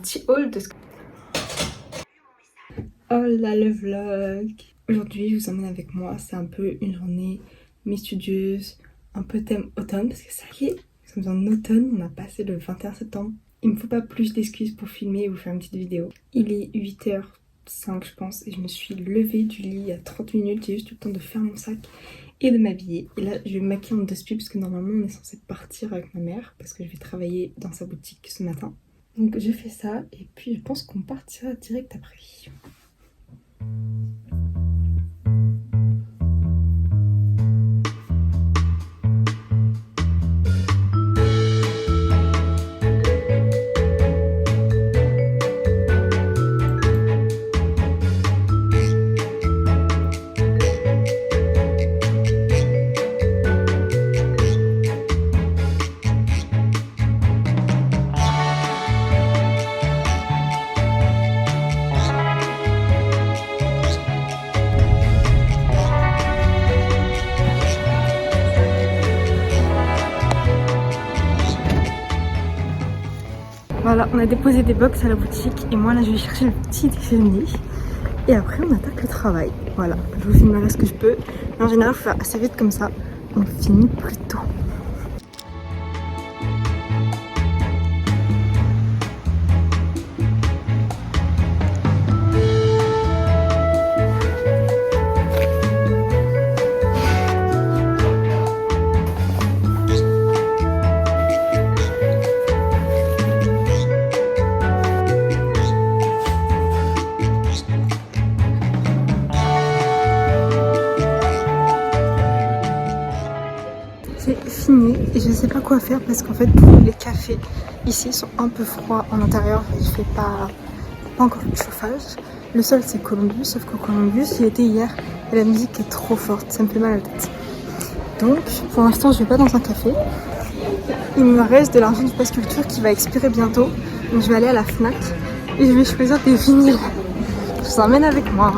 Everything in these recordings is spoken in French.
Petit haul de ce que... Oh là le vlog. Aujourd'hui je vous emmène avec moi, c'est un peu une journée mi-studieuse, un peu thème automne parce que ça y est, nous sommes en automne, on a passé le 21 septembre. Il me faut pas plus d'excuses pour filmer ou faire une petite vidéo. Il est 8h05 je pense et je me suis levée du lit il y a 30 minutes, j'ai juste eu le temps de faire mon sac et de m'habiller. Et là je vais me maquiller en 2 spies parce que normalement on est censé partir avec ma mère parce que je vais travailler dans sa boutique ce matin. Donc je fais ça et puis je pense qu'on partira direct après. Voilà, on a déposé des box à la boutique et moi là je vais chercher le petit déjeuner et après on attaque le travail. Voilà, je vous filmerai ce que je peux, mais en général il faut faire assez vite comme ça, on finit plus tôt. C'est fini et je sais pas quoi faire parce qu'en fait les cafés ici sont un peu froids en intérieur, il fait pas encore de chauffage. Le sol c'est Columbus, sauf qu'au Columbus j'y étais hier et la musique est trop forte, ça me fait mal à la tête. Donc pour l'instant je vais pas dans un café. Il me reste de l'argent du pass culture qui va expirer bientôt, donc je vais aller à la Fnac et je vais choisir des vinyles. Je vous emmène avec moi.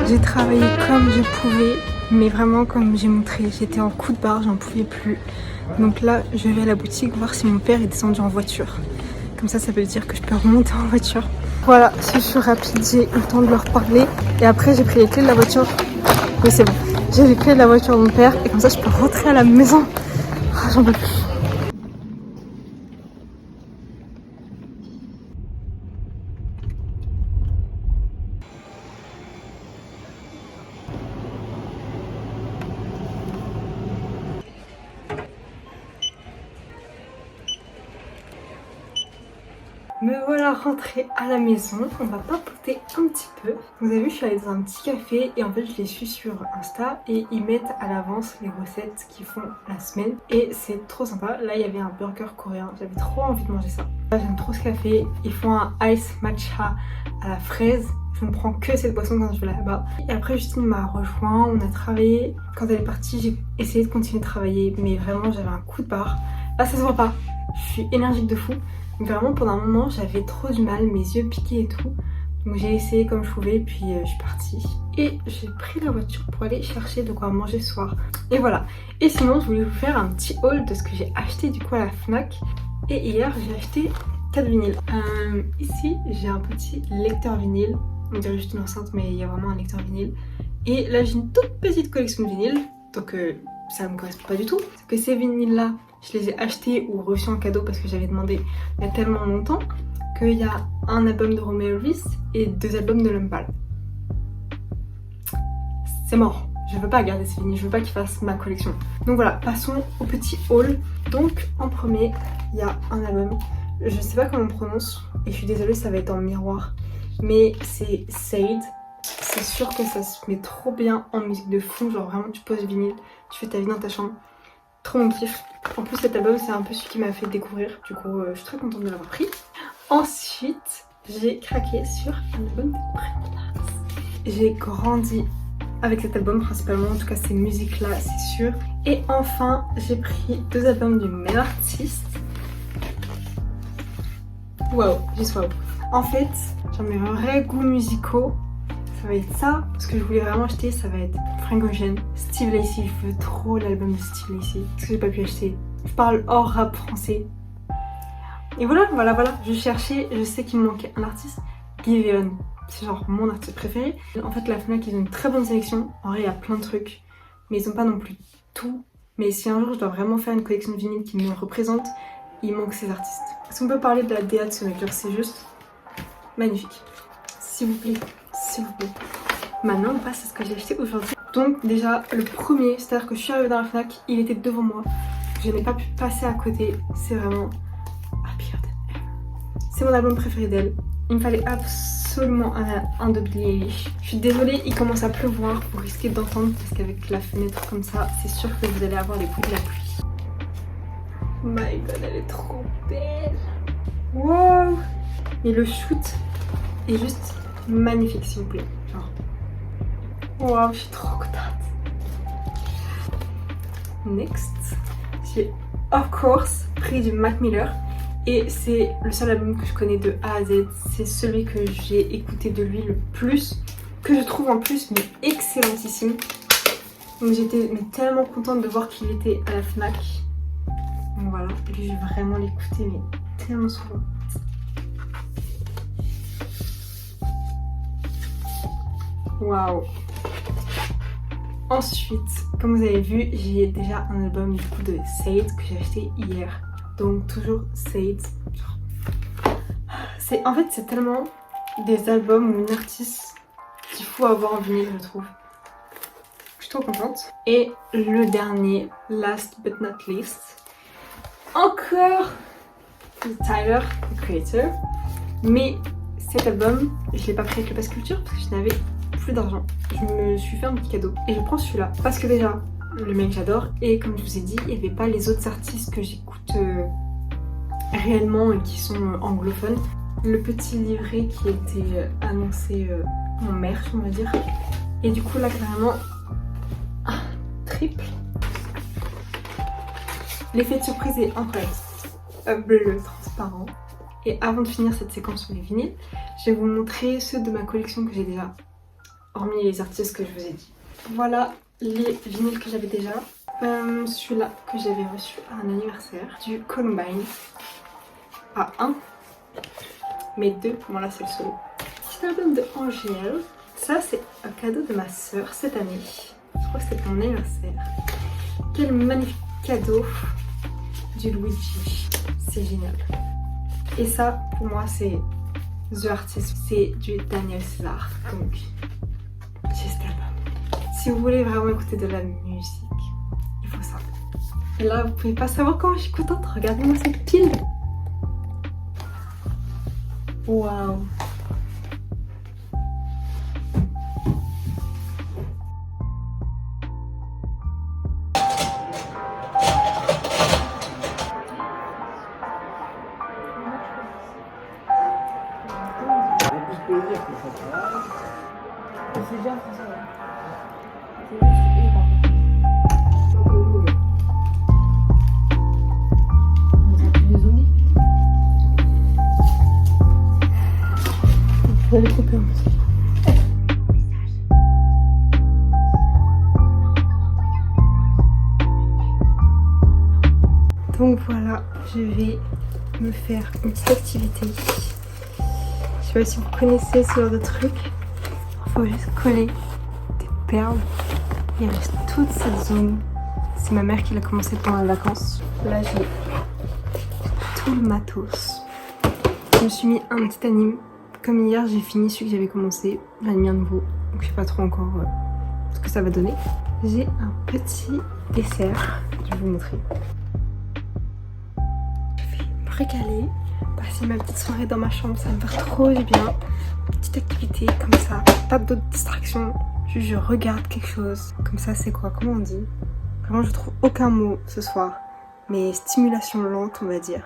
J'ai travaillé comme je pouvais, mais vraiment comme j'ai montré, j'étais en coup de barre, j'en pouvais plus. Donc là, je vais à la boutique voir si mon père est descendu en voiture. Comme ça veut dire que je peux remonter en voiture. Voilà, si je suis rapide, j'ai eu le temps de leur parler. Et après, j'ai pris les clés de la voiture. Oui, c'est bon. J'ai les clés de la voiture de mon père et comme ça, je peux rentrer à la maison. Oh, j'en peux plus. Me voilà rentrée à la maison, on va papoter un petit peu. Vous avez vu, je suis allée dans un petit café et en fait je les suis sur Insta et ils mettent à l'avance les recettes qu'ils font la semaine et c'est trop sympa. Là il y avait un burger coréen, j'avais trop envie de manger ça. Là j'aime trop ce café, ils font un ice matcha à la fraise. Je ne prends que cette boisson quand je vais là-bas. Et après Justine m'a rejoint, on a travaillé. Quand elle est partie, j'ai essayé de continuer de travailler, mais vraiment j'avais un coup de barre. Là ça se voit pas, je suis énergique de fou. Mais vraiment pendant un moment j'avais trop du mal, mes yeux piquaient et tout. Donc j'ai essayé comme je pouvais, puis je suis partie. Et j'ai pris la voiture pour aller chercher de quoi manger ce soir. Et voilà. Et sinon je voulais vous faire un petit haul de ce que j'ai acheté du coup à la FNAC. Et hier j'ai acheté 4 vinyles. Ici j'ai un petit lecteur vinyle. On dirait juste une enceinte mais il y a vraiment un lecteur vinyle. Et là j'ai une toute petite collection de vinyles. Donc ça me correspond pas du tout. Parce que ces vinyles là, je les ai achetés ou reçus en cadeau parce que j'avais demandé il y a tellement longtemps. Qu'il y a un album de Romeo Elvis et 2 albums de Lumpal. C'est mort. Je veux pas garder ces vinyles, je veux pas qu'ils fassent ma collection. Donc voilà, passons au petit haul. Donc en premier, il y a un album. Je sais pas comment on prononce et je suis désolée, ça va être en miroir. Mais c'est Sade. C'est sûr que ça se met trop bien en musique de fond. Genre vraiment tu poses vinyle, tu fais ta vie dans ta chambre. Trop mon kiff. En plus cet album c'est un peu celui qui m'a fait découvrir. Du coup je suis très contente de l'avoir pris. Ensuite, j'ai craqué sur un album de Britney. J'ai grandi avec cet album principalement, en tout cas ces musiques-là, c'est sûr. Et enfin, j'ai pris 2 albums du même artiste. Wow, juste wow. En fait, j'en ai un vrai goût musicaux. Ça va être ça, parce que je voulais vraiment acheter, ça va être Frank Ocean, Steve Lacy. Je veux trop l'album de Steve Lacy, parce que j'ai pas pu acheter. Je parle hors rap français. Et voilà, je cherchais, je sais qu'il me manquait un artiste, Giveon, c'est genre mon artiste préféré. En fait la FNAC ils ont une très bonne sélection, en vrai il y a plein de trucs, mais ils ont pas non plus tout. Mais si un jour je dois vraiment faire une collection de vinyles qui me représente, il manque ces artistes. Est-ce qu'on peut parler de la DA de ce mec? Genre c'est juste magnifique. S'il vous plaît, s'il vous plaît. Maintenant on passe à ce que j'ai acheté aujourd'hui. Donc déjà le premier, c'est-à-dire que je suis arrivée dans la FNAC, il était devant moi. Je n'ai pas pu passer à côté, c'est vraiment... C'est mon album préféré d'elle. Il me fallait absolument un de Billie Eilish. Je suis désolée, il commence à pleuvoir, vous risquez d'entendre parce qu'avec la fenêtre comme ça, c'est sûr que vous allez avoir les bruits de la pluie. Oh my god, elle est trop belle. Wow. Et le shoot est juste magnifique s'il vous plaît. Genre. Wow, je suis trop contente. Next, j'ai of course pris du Mac Miller. Et c'est le seul album que je connais de A à Z. C'est celui que j'ai écouté de lui le plus. Que je trouve en plus mais excellentissime. Donc j'étais tellement contente de voir qu'il était à la FNAC. Donc voilà, et puis je vais vraiment l'écouter mais tellement souvent. Waouh. Ensuite, comme vous avez vu, j'ai déjà un album du coup de Sade que j'ai acheté hier. Donc toujours Sade. En fait c'est tellement des albums ou une artiste qu'il faut avoir en vinyle je trouve. Je suis trop contente. Et le dernier, last but not least, encore Tyler, the Creator. Mais cet album, je l'ai pas pris avec le Pass Culture parce que je n'avais plus d'argent. Je me suis fait un petit cadeau et je prends celui-là parce que déjà le mec j'adore et comme je vous ai dit, il n'y avait pas les autres artistes que j'écoute réellement et qui sont anglophones. Le petit livret qui a été annoncé en merch on va dire. Et du coup là carrément triple. L'effet de surprise est incroyable. Bleu transparent. Et avant de finir cette séquence sur les vinyles, je vais vous montrer ceux de ma collection que j'ai déjà, hormis les artistes que je vous ai dit. Voilà les vinyles que j'avais déjà. Celui-là que j'avais reçu à un anniversaire du Columbine. Pas un, mais 2. Bon là c'est le solo. Petit album de Angèle. Ça c'est un cadeau de ma soeur cette année. Je crois que c'était mon anniversaire. Quel magnifique cadeau du Luigi. C'est génial. Et ça pour moi c'est The Artist. C'est du Daniel César. Donc j'ai cet album. Si vous voulez vraiment écouter de la musique, il faut ça. Et là vous pouvez pas savoir comment je suis contente. Regardez-moi cette pile. Waouh. Je vais les couper en plus. Donc voilà, je vais me faire une petite activité. Je sais pas si vous connaissez ce genre de truc. Il faut juste coller des perles. Il reste toute cette zone. C'est ma mère qui l'a commencé pendant les vacances. Là j'ai tout le matos. Je me suis mis un petit anime. Comme hier j'ai fini celui que j'avais commencé. J'en ai mis un nouveau. Donc je sais pas trop encore ce que ça va donner. J'ai un petit dessert. Je vais vous montrer. Régaler, passer ma petite soirée dans ma chambre, ça me fait trop du bien. Petite activité comme ça, pas d'autres distractions, juste je regarde quelque chose. Comme ça c'est quoi, comment on dit? Vraiment je trouve aucun mot ce soir, mais stimulation lente on va dire.